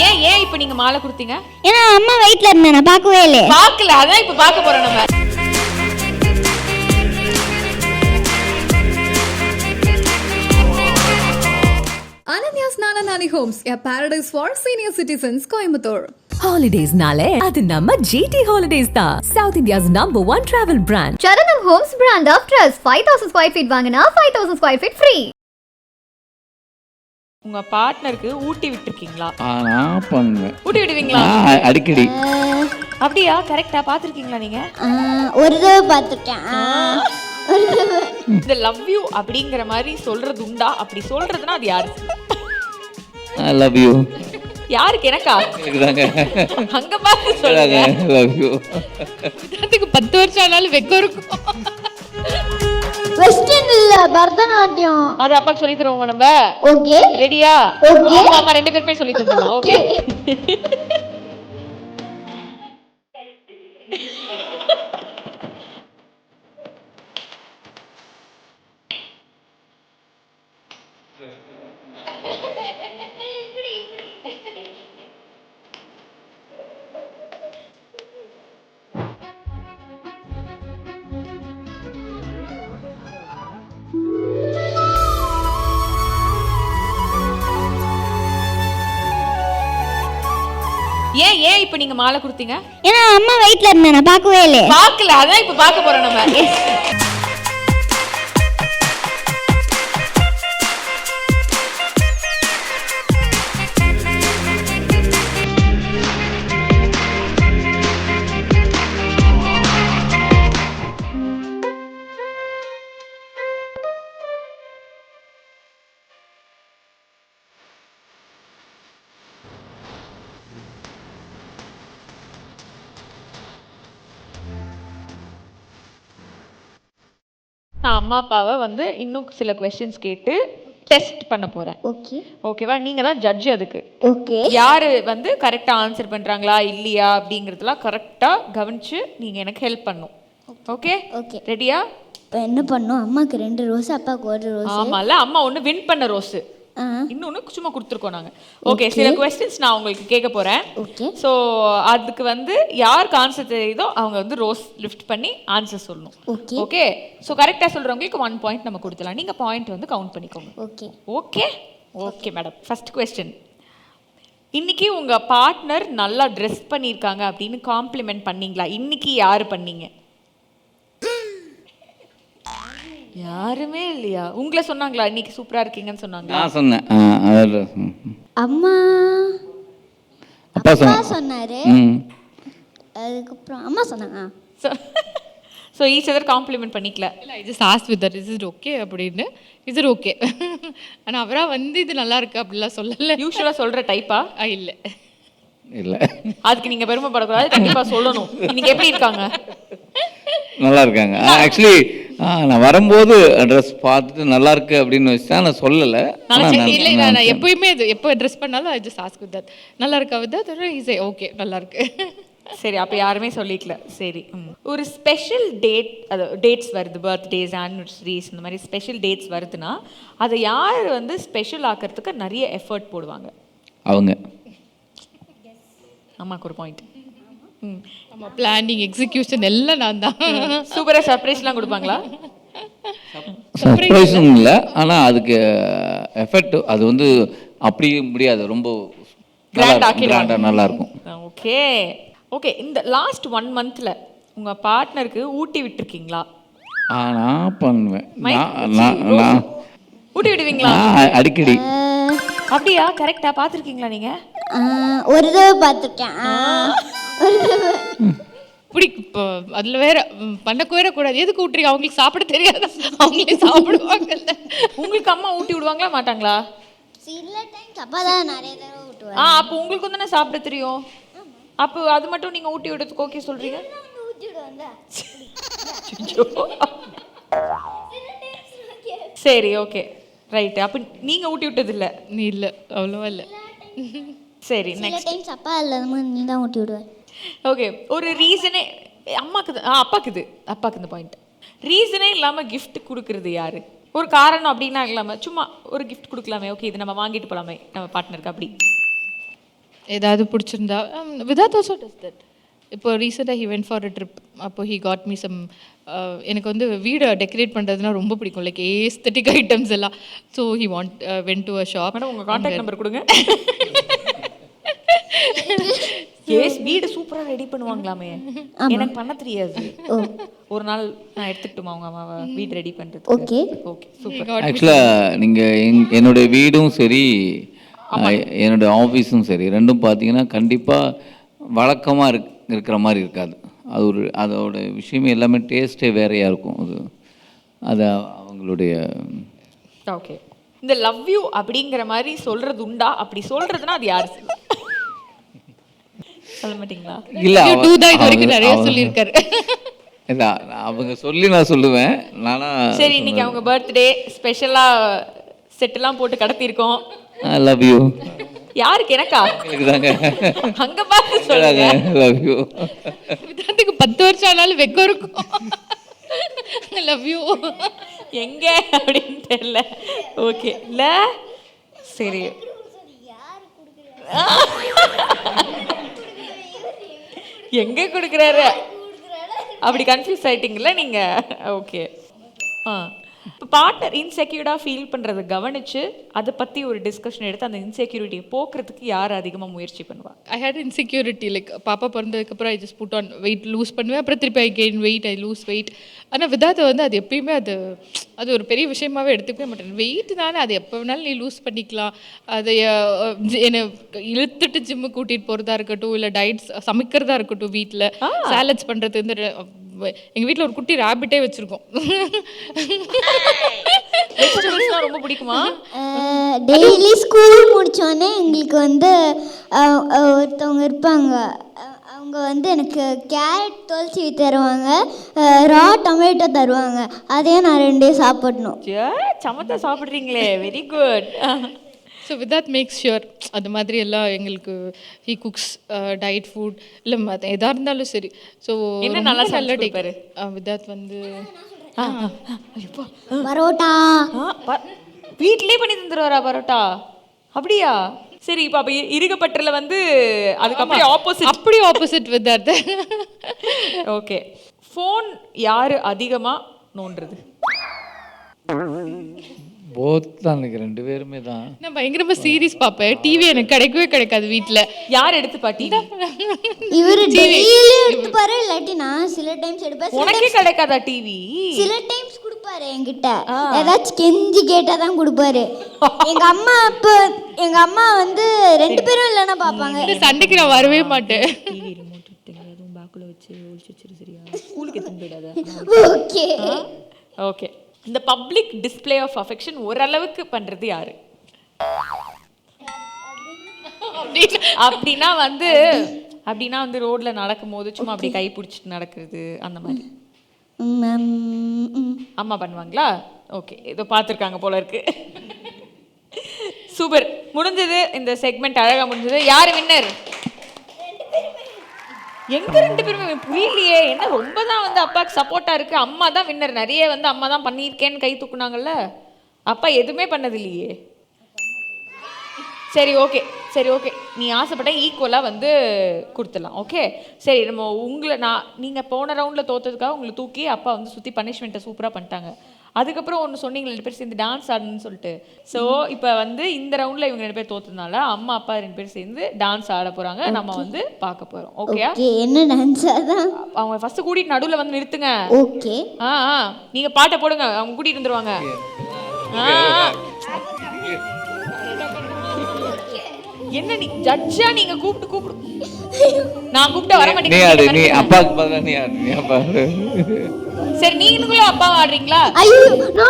ஏன் ஏன் இப்போ நீங்க மாலை கொடுத்தீங்க? ஏன்னா அம்மா வெயிட்ல இருந்தேன், நான் பார்க்கவே இல்லை. பார்க்கல, அதான் இப்போ பார்க்க போறோம் நம்ம. Ananya's Nana Nani Homes, a paradise for senior citizens, Coimbatore. Holidays nale adu namma GT Holidays da, South India's #1 travel brand. Charanam Homes brand of trust. 5000 square feet வாங்குனா 5000 square feet free. உங்க பார்ட்னருக்கு ஊட்டி விட்டுருக்கீங்களா? நான் பண்ணுவேன். ஊட்டி விடுவீங்களா? அடிக்கடி. அப்படியா? கரெக்டா பாத்திருக்கீங்களா நீங்க? ஒரு தடவை பார்த்துட்டேன். இந்த லவ் யூ அப்படிங்கிற மாதிரி சொல்றது உண்டா? அப்படி சொல்றதுன்னா அது யாரு? I love you. யாருக்கு? எனக்கா? எனக்குதாங்க. அங்க பாத்து சொல்லுங்க. Love you. இதுக்கு 10 வருஷம் ஆனாலும் வெக்கம் இருக்கும். வெஸ்டர்ன் இல்ல, பரதநாட்டியம். அது அப்பாக்கு சொல்லி தருவோம் நம்ம. ஓகே. ரெடியா? ஓகே. அம்மா ரெண்டு பேருமே சொல்லி தருவோம். ஓகே. ஏன் ஏன் இப்போ நீங்க மாலை கொடுத்தீங்க? ஏன்னா அம்மா வெயிட்ல இருந்தேன், நான் பார்க்கவே இல்லை. பார்க்கல, அதான் இப்போ பார்க்க போறோம் நம்ம. நான் அம்மா அப்பாவை வந்து இன்னும் சில கொஸ்டின்ஸ் கேட்டு டெஸ்ட் பண்ண போறேன். ஓகே. ஓகேவா? நீங்க தான் ஜட்ஜ் அதுக்கு. ஓகே. யாரு வந்து கரெக்டா ஆன்சர் பண்றாங்களா இல்லையா அப்படிங்கறதெல்லாம் கரெக்டா கவனிச்சு நீங்க எனக்கு ஹெல்ப் பண்ணும். ஓகே? ஓகே. ரெடியா? இப்போ என்ன பண்ணோம்? அம்மாக்கு 2 ரோஸ், அப்பாவுக்கு 1 ரோஸ். ஆமால, அம்மா ஒன்னு வின் பண்ண ரோஸ், இன்னொன்னு சும்மா கொடுத்துருக்கோம் நாங்க. ஓகே, சில கொஸ்டின்ஸ் நான் உங்களுக்கு கேட்க போறேன். ஓகே. ஸோ அதுக்கு வந்து யாருக்கு ஆன்சர் தெரியுதோ அவங்க வந்து ரோஸ் லிஃப்ட் பண்ணி ஆன்சர் சொல்லணும். ஓகே. ஓகே. ஸோ கரெக்டாக சொல்றவங்களுக்கு 1 பாயிண்ட் நம்ம கொடுத்துலாம். நீங்க பாயிண்ட் வந்து கவுண்ட் பண்ணிக்கோங்க. Okay. Okay. Okay madam. First question. இன்னைக்கு உங்க பார்ட்னர் நல்லா ட்ரெஸ் பண்ணியிருக்காங்க அப்படின்னு காம்ப்ளிமெண்ட் பண்ணீங்களா? இன்னைக்கு யாரு பண்ணீங்க? யாருமே இல்லையா? உங்களை சொன்னாங்களா இன்னைக்கு சூப்பரா இருக்கீங்கன்னு சொன்னாங்களா? நான் சொன்னேன். அம்மா அப்பா சொன்னாரு. அதுக்கப்புறம் அம்மா சொன்னாங்க. ஸோ ஈச் அதர் காம்ப்ளிமெண்ட் பண்ணிக்கல. இல்லை, இது sauce with that, is it okay அப்படின்னு. Is it okay. ஆனால் அவராக வந்து இது நல்லா இருக்கு அப்படிலாம் சொல்லலை. யூஸ்வலாக சொல்கிற டைப்பா? இல்லை இல்லை, அதுக்கு நீங்கள் பெருமைப்படக்கூடாது, கண்டிப்பாக சொல்லணும். இன்னைக்கு எப்படி இருக்காங்க? நல்லா இருக்காங்க. ஆக்சுவலி நான் வரும்போது ட்ரெஸ் பார்த்துட்டு நல்லா இருக்கு அப்படின்னு வச்சுட்டா நான் சொல்லலை. இல்லை, நான் எப்போயுமே இது எப்போ ட்ரெஸ் பண்ணாலும் I just ask with that, நல்லா இருக்கா வித் தட், இஸ் ஓகே நல்லா இருக்கு. சரி, அப்போ யாருமே சொல்லிக்கல. சரி. ஒரு ஸ்பெஷல் டேட், அது டேட்ஸ் வருது, பர்த்டேஸ், ஆனிவர்சரிஸ், இந்த மாதிரி ஸ்பெஷல் டேட்ஸ் வருதுன்னா அதை யார் வந்து ஸ்பெஷல் ஆக்கிறதுக்கு நிறைய எஃபர்ட் போடுவாங்க? அவங்க. அம்மாக்கு ஒரு பாயிண்ட். ஆமாம், பிளானிங், எக்ஸிக்யூஷன் எல்லாம் நான் தான். சூப்பராக சர்ப்ரைஸ்லாம் கொடுப்பாங்களா? சர்ப்ரைஸும் இல்லை, ஆனால் அதுக்கு எஃபெக்ட் அது வந்து அப்படி முடியாது, ரொம்ப கிராண்டாக நல்லா இருக்கும். ஓகே. ஓகே. இந்த லாஸ்ட் 1 மந்த்ல உங்க பார்ட்னருக்கு ஊட்டி விட்டுருக்கீங்களா? நான் பண்ணுவேன். ஊட்டி விடுவீங்களா? அடிக்கடி. அப்படியா? கரெக்டா பாத்திருக்கீங்களா நீங்க? ஒரு தடவை பார்த்துட்டேன். இப்படி இப்போ அதில் வேற பண்ணக்கு வேற கூடாது. எதுக்கு ஊட்டுறீங்க? அவங்களுக்கு சாப்பிட தெரியாது, அவங்களே சாப்பிடுவாங்கல்ல. உங்களுக்கு அம்மா ஊட்டி விடுவாங்களா மாட்டாங்களா? சில டைம்ஸ் அப்பா தான் நிறைய தடவை ஊட்டுவாங்க. அப்போ உங்களுக்கு தானே சாப்பிட தெரியும். அப்போ அது மட்டும் நீங்க ஊட்டி விடுறதுக்கு ஓகே சொல்றீங்க? சரி, ஓகே, ரைட். அப்போ நீங்க ஊட்டி விட்டது இல்ல? இல்லை, அவ்வளோவா இல்லை. சரி, சில நெக்ஸ்ட். டைம்ஸ் அப்பா இல்லாம நீ தான் ஊட்டி விடுவேன். ஓகே. ஒரு ரீசனே அம்மாக்கு அப்பாக்கு இந்த பாயிண்ட். ரீசனே இல்லாமல் கிஃப்ட் கொடுக்கறது யாரு? ஒரு காரணம் அப்படின்னா இல்லாமல் சும்மா ஒரு கிஃப்ட் கொடுக்கலாமே, ஓகே இது நம்ம வாங்கிட்டு போகலாமே நம்ம பார்ட்னருக்கு, அப்படி ஏதாவது பிடிச்சிருந்தா விதாத் ஆல்சோ டஸ் தட். இப்போ ரீசெண்டாக he went for a trip. அப்போ ஹி காட் மீ சம். எனக்கு வந்து வீடை டெக்கரேட் பண்ணுறதுனா ரொம்ப பிடிக்கும், லைக் ஏஸ்தட்டிக் ஐட்டம்ஸ் எல்லாம். So he went to a shop. Madam உங்கள் காண்டாக்ட் நம்பர் கொடுங்க. ஏஸ் வீடு சூப்பரா ரெடி பண்ணுவாங்களாமே, எனக்கு பண்ண தெரியாது. ஒரு நாள் நான் எடுத்துக்கிட்டுமா அவங்க அம்மாவை வீடு ரெடி பண்றது? Okay okay super. ஆக்சுவலாக நீங்கள் என்னுடைய வீடும் சரி என்னுடைய ஆஃபீஸும் சரி ரெண்டும் பார்த்தீங்கன்னா கண்டிப்பாக வழக்கமாக இருக்கிற மாதிரி இருக்காது. அதோட விஷயமே எல்லாமே டேஸ்ட்டே வேறையாக இருக்கும். அது அவங்களுடைய ஓகே. இந்த லவ் யூ அப்படிங்கிற மாதிரி சொல்றது உண்டா? அப்படி சொல்றதுன்னா அது யாரு சொல்ல மாட்டீங்களா? இல்லை இது வரைக்கும் நிறைய சொல்லியிருக்காரு. இல்லை அவங்க சொல்லி நான் சொல்லுவேன் நானா. சரி இன்னைக்கு அவங்க பர்த்டே ஸ்பெஷலா செட்டெல்லாம் போட்டு கடத்திருக்கோம். I love you. யாருக்கு? எனக்கா? எனக்கு தாங்க. அங்க பார்த்து சொல்லுங்க. Love you. விதாத்துக்கு 10 வருஷம் ஆனாலும் வெக்கம் இருக்கும். லவ் யூ எங்க அப்படின்னு தெரியல. ஓகே இல்ல சரி. எங்க கொடுக்குறாரு அப்படி கன்ஃபியூஸ் ஆயிட்டீங்களா நீங்க? ஓகே. இப்போ பார்ட்னர் இன்செக்யூர்டாக ஃபீல் பண்ணுறதை கவனித்து அதை பற்றி ஒரு டிஸ்கஷன் எடுத்து அந்த இன்செக்யூரிட்டியை போக்குறதுக்கு யார் அதிகமாக முயற்சி பண்ணுவாங்க? ஐ ஹேட் இன்செக்யூரிட்டி, லைக் பாப்பா பிறந்ததுக்கப்புறம் I just put on weight lose பண்ணுவேன், அப்புறம் திருப்பி I gain weight, I lose weight. ஆனால் விதாத்தை வந்து அது எப்பயுமே அது ஒரு பெரிய விஷயமாவே எடுத்துக்கவே மாட்டேன். வெயிட் தானே, அது எப்போ வேணாலும் நீ லூஸ் பண்ணிக்கலாம். அதை என்னை இழுத்துட்டு ஜிம்மு கூட்டிகிட்டு போகிறதா இருக்கட்டும், இல்லை டயட்ஸ் சமைக்கிறதா இருக்கட்டும், வீட்டில் சாலட்ஸ் பண்ணுறது. இந்த எங்கள் வீட்டில் ஒரு குட்டி ரேபிட்டே வச்சுருக்கோம். ரொம்ப பிடிக்குமா? டெய்லி ஸ்கூல் முடித்தோடனே எங்களுக்கு வந்து ஒருத்தவங்க இருப்பாங்க, அவங்க வந்து எனக்கு கேரட் தோல்ச்சி தருவாங்க, ரா டொமேட்டோ தருவாங்க. அதையும் நான் 2 சாப்பிடணும். சமத்தா சாப்பிட்றீங்களே, very good. So Vidhath makes sure அது மாதிரி எல்லாம் எங்களுக்கு ஹீ குக்ஸ் டயட் ஃபுட் இல்லை எதாக இருந்தாலும் சரி. ஸோ என்ன நல்லா டேக்காரு விதாத் வந்து பரோட்டா வீட்லயே பண்ணி தந்துருவாரா பரோட்டா? அப்படியா? சரி இப்போ அப்போ இருகப்பட்டில் வந்து அதுக்கு அப்படியே ஆப்போசிட் விதாத். ஓகே. ஃபோன் யார் அதிகமாக நோண்டுறது? போத் தான் நினைக்கிறேன், 2 பேருமே தான். நான் பயங்கரமாக சீரீஸ் பார்ப்பேன். டிவி எனக்கு கிடைக்காது வீட்டில். யார் எடுத்து பாட்டி? இவர் டெய்லி எடுத்துப்பாரு, இல்லாட்டி நான் சில டைம்ஸ் எடுப்பேன். உனக்கே கிடைக்காதா டிவி? சில டைம்ஸ் கொடுப்பாரு என்கிட்ட, ஏதாச்சும் கெஞ்சி கேட்டால் தான் கொடுப்பாரு. எங்கள் அம்மா வந்து 2 பேரும் இல்லைன்னா பார்ப்பாங்க. இந்த சண்டைக்கு நான் வரவே மாட்டேன். டிவி ரிமோட் எங்கேயாவது பேக்கில் வச்சு ஒழிச்சு வச்சிரு, சரியா? ஸ்கூலுக்கு எத்தனை போயிடாத. Okay okay. இந்த பப்ளிக் டிஸ்பிளே ஆஃப் அஃபெக்ஷன் ஓரளவுக்கு பண்ணுறது யாரு? அப்படின்னா வந்து ரோட்ல நடக்கும் போது சும்மா அப்படி கை பிடிச்சிட்டு நடக்கிறது அந்த மாதிரி அம்மா பண்ணுவாங்களா? ஓகே, ஏதோ பார்த்துருக்காங்க போல இருக்கு. சூப்பர், முடிஞ்சது இந்த செக்மெண்ட், அழகா முடிஞ்சது. யாரு வின்னர்? எங்க 2 பேருமே புரியலையே. என்ன ரொம்ப தான் வந்து அப்பாவுக்கு சப்போர்ட்டா இருக்கு. அம்மா தான் வின்னர். நிறைய வந்து அம்மா தான் பண்ணியிருக்கேன்னு கை தூக்குனாங்கல்ல. அப்பா எதுவுமே பண்ணது இல்லையே. சரி ஓகே நீ ஆசைப்பட்ட ஈக்குவலாக வந்து கொடுத்துடலாம். ஓகே சரி, நம்ம நீங்கள் போன ரவுண்டில் தோற்றதுக்காக உங்களை தூக்கி அப்பா வந்து சுற்றி பனிஷ்மெண்ட்டை சூப்பராக பண்ணிட்டாங்க. அதுக்கப்புறம் ஒன்று சொன்னீங்க 2 பேர் சேர்ந்து டான்ஸ் ஆடணும்னு சொல்லிட்டு. ஸோ இப்போ வந்து இந்த ரவுண்டில் இவங்க 2 பேர் தோற்றதுனால அம்மா அப்பா 2 பேர் சேர்ந்து டான்ஸ் ஆட போகிறாங்க. நம்ம வந்து பார்க்க போகிறோம். ஓகே, என்ன டான்ஸ்? அதான் அவங்க ஃபஸ்ட்டு கூட்டிகிட்டு நடுவில் வந்து நிறுத்துங்க. ஓகே நீங்கள் பாட்டை போடுங்க, அவங்க கூட்டிகிட்டு வந்துடுவாங்க. என்ன நீ ஜட்ஜா? நீங்க கூப்பிடு. நான் கூப்பிட்டா வர மாட்டேங்க. நீ அப்பாக்கு பதிலா நீ அப்பா. சரி நீங்களும் அப்பா ஆடுறீங்களா? ஐயோ நோ.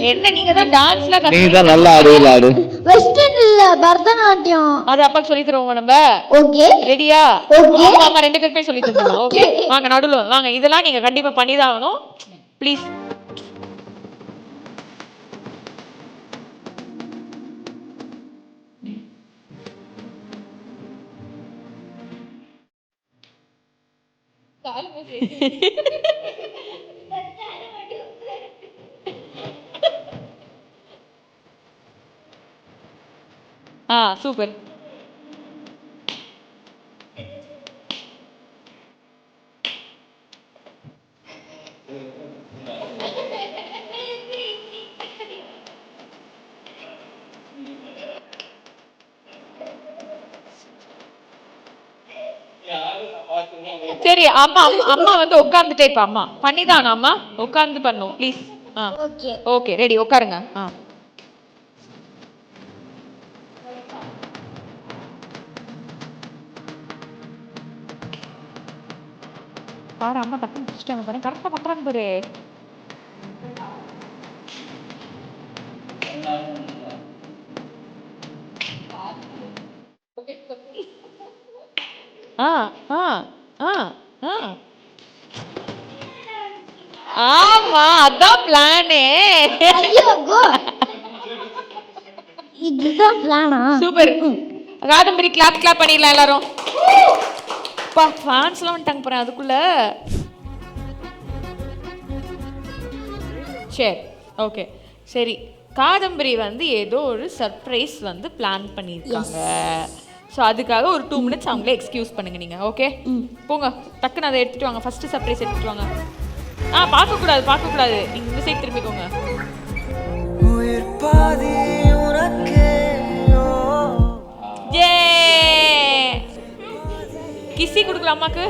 என்ன நீங்க தான் டான்ஸ்ல நீ தான் நல்லா ஆடு. வெஸ்டர்ன் இல்ல, பரதநாட்டியம். அது அப்பாக்கு சொல்லி தருவோம் நம்ம. ஓகே ரெடியா? ஓகே. அம்மா 2 பேருமே சொல்லி தருவோம். ஓகே வாங்க நடுவுல வாங்க. இதெல்லாம் நீங்க கண்டிப்பா பண்ணி தான் ஆகணும். ப்ளீஸ். சூப்பர். சரி அம்மா அம்மா வந்து உட்காந்துட்டே இப்ப அம்மா பண்ணிதான் அம்மா உட்காந்து பண்ணும் ப்ளீஸ். ஓகே ஓகே ரெடி உட்காருங்க. பாரு அம்மா டக்குன்னு பிடிச்சிட்டாங்க பாரு, கரெக்டாக பண்ணுறாங்க பாரு. ஆ ஆ ஆ ஆ ஆமா அதான் பிளானே. ஐயோ கோ இதுதான் பிளானா? சூப்பர். காதம்பரி கிளாப் கிளாப் பண்ணிடலாம் எல்லாரும். பா ஃபேன்ஸ்லாம் வந்துட்டாங்க பாரு அதுக்குள்ள. சரி ஓகே சரி, காதம்பரி வந்து ஏதோ ஒரு சர்ப்ரைஸ் வந்து பிளான் பண்ணியிருக்காங்க. ஸோ அதுக்காக ஒரு 2 minutes அவங்களே எக்ஸ்கியூஸ் பண்ணுங்க நீங்கள். ஓகே போங்க டக்குன்னு அதை எடுத்துகிட்டு வாங்க. ஃபஸ்ட்டு சர்ப்ரைஸ் எடுத்துகிட்டு வாங்க. பார்க்கக்கூடாது பார்க்கக்கூடாது, நீங்கள் இந்த சைட் திரும்பிக்கோங்க. ஏ கிஸ்ஸி கொடுக்கலாம் அம்மாக்கு.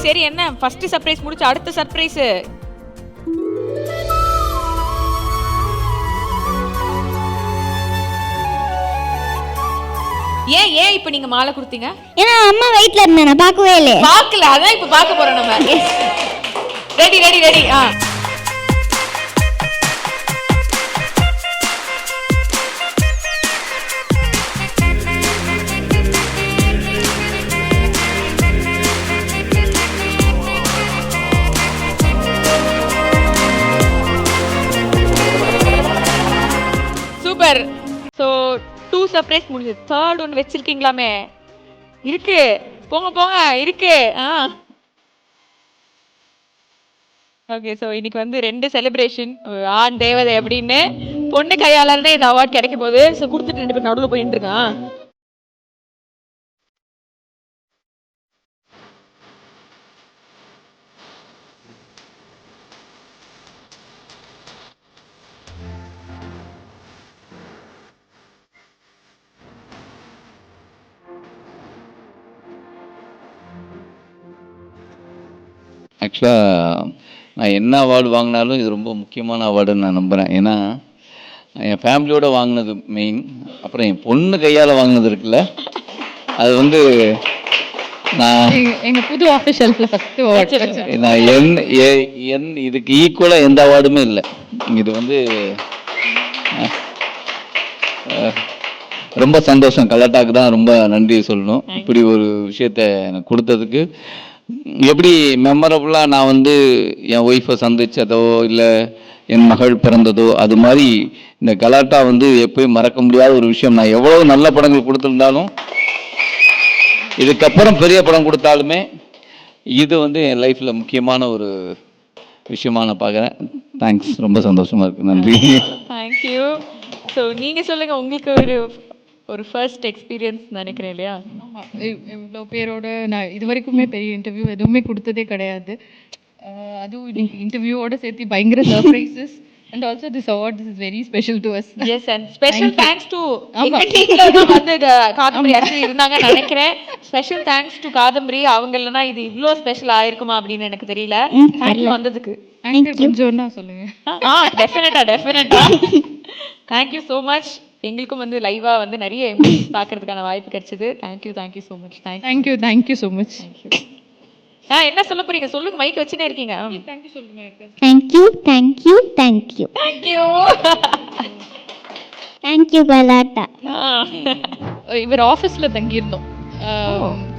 சரி என்ன ஃபர்ஸ்ட் சர்ப்ரைஸ் முடிச்சு அடுத்த சர்ப்ரைஸ் ஏன் ஏன் இப்போ நீங்க மாலை கொடுத்தீங்க? ஏன்னா அம்மா வெயிட்ல இருந்தேன், நான் பார்க்கவே இல்லை. பார்க்கல, அதான் இப்போ பார்க்க போறோம் நம்ம. Ready ready ready. Super. So 2 surprise முடிஞ்சது. தேர்ட் ஒன்று வச்சிருக்கீங்களாமே? இருக்கு, போங்க போங்க இருக்கு. ஓகே ஸோ இன்னைக்கு வந்து 2 செலிப்ரேஷன், ஆண் தேவதை அப்படின்னு பொண்ணு கையால இருந்தே இந்த அவார்ட் கிடைக்க போகுது. ஸோ கொடுத்துட்டு 2 பேர் நடுவில் போய் நின்றுருக்கான். ஆக்சுவலாக நான் என்ன அவார்டு வாங்கினாலும் இது ரொம்ப முக்கியமான அவார்டுன்னு நான் நம்புகிறேன். ஏன்னா என் ஃபேமிலியோடு வாங்கினது மெயின், அப்புறம் என் பொண்ணு கையால் வாங்கினது இருக்குல்ல, அது வந்து நான் எங்கள் புது ஆஃபீஸ் ஷெல்ஃபில் ஃபஸ்ட்டு அவார்ட் நான் இதுக்கு ஈக்குவலாக எந்த அவார்டுமே இல்லை. இது வந்து ரொம்ப சந்தோஷம். கலாட்டாக்கு தான் ரொம்ப நன்றி சொல்லணும், இப்படி ஒரு விஷயத்த எனக்கு கொடுத்ததுக்கு. எப்படி மெமரபுளாக நான் வந்து என் ஒய்ஃபை சந்தித்ததோ இல்லை என் மகள் பிறந்ததோ, அது மாதிரி இந்த கலாட்டா வந்து எப்பயும் மறக்க முடியாத ஒரு விஷயம். நான் எவ்வளோ நல்ல படங்கள் கொடுத்துருந்தாலும், இதுக்கப்புறம் பெரிய படம் கொடுத்தாலுமே இது வந்து என் லைஃப்பில் முக்கியமான ஒரு விஷயமா நான் பார்க்குறேன். தேங்க்ஸ், ரொம்ப சந்தோஷமாக இருக்குது. நன்றி. தேங்க்யூ. ஸோ நீங்கள் சொல்லுங்கள், உங்களுக்கு ஒரு ஃபர்ஸ்ட் எக்ஸ்பீரியன்ஸ் நினைக்கிறேன் இல்லையா? ஆமாம், இவ்வளோ பேரோட நான் இது வரைக்குமே பெரிய இன்டர்வியூ எதுவுமே கொடுத்ததே கிடையாது. அதுவும் இன்னைக்கு இன்டர்வியூவோட சேர்த்து பயங்கர surprises. And also this award, this is very special to us. Yes, and special thanks to எங்க டீம்ல வந்து காதம்பரி ஆக்சுவலி இருந்தாங்க நினைக்கிறேன். Special thanks to Kadambari. அவங்க இல்லைன்னா இது இவ்வளோ ஸ்பெஷல் ஆயிருக்குமா அப்படின்னு எனக்கு தெரியல. தேங்க்யூ வந்ததுக்கு. கொஞ்சம் சொல்லுங்க. டெஃபினட்டா தேங்க்யூ ஸோ மச். எங்களுக்கும் வந்து லைவா வந்து நிறைய எமோஷன்ஸ் பார்க்கறதுக்கான வாய்ப்பு கிடைச்சது. Thank you so much. Thank you so much. என்ன சொல்ல போறீங்க சொல்லுங்க, மைக் வச்சுனே இருக்கீங்க. தேங்க்யூ சொல்லுங்க. Thank you thank you thank you thank you thank you கலாட்டா. இவர் ஆஃபீஸில் தங்கியிருந்தோம்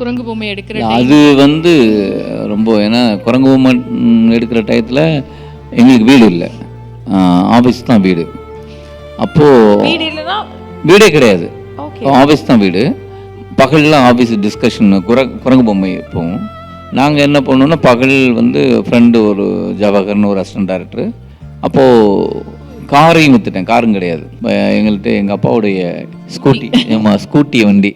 குரங்கு பொம்மை எடுக்கிற. அது வந்து ரொம்ப, ஏன்னா குரங்கு பொம்மை எடுக்கிற டயத்தில் எங்களுக்கு வீடு இல்லை, ஆஃபீஸ் தான் வீடு. அப்போது வீடே கிடையாது, ஆஃபீஸ் தான் வீடு. பகல்லாம் ஆஃபீஸ் டிஸ்கஷன் குரங்கு பொம்மை போவோம். நாங்கள் என்ன பண்ணோன்னா, பகல் வந்து ஃப்ரெண்டு ஒரு ஜவஹர்னு ஒரு அசிஸ்டன்ட் டைரக்டர், அப்போது காரையும் விற்றுட்டேன். காரும் கிடையாது எங்கள்கிட்ட. எங்கள் அப்பாவுடைய ஸ்கூட்டி, ஆமாம் ஸ்கூட்டி வண்டி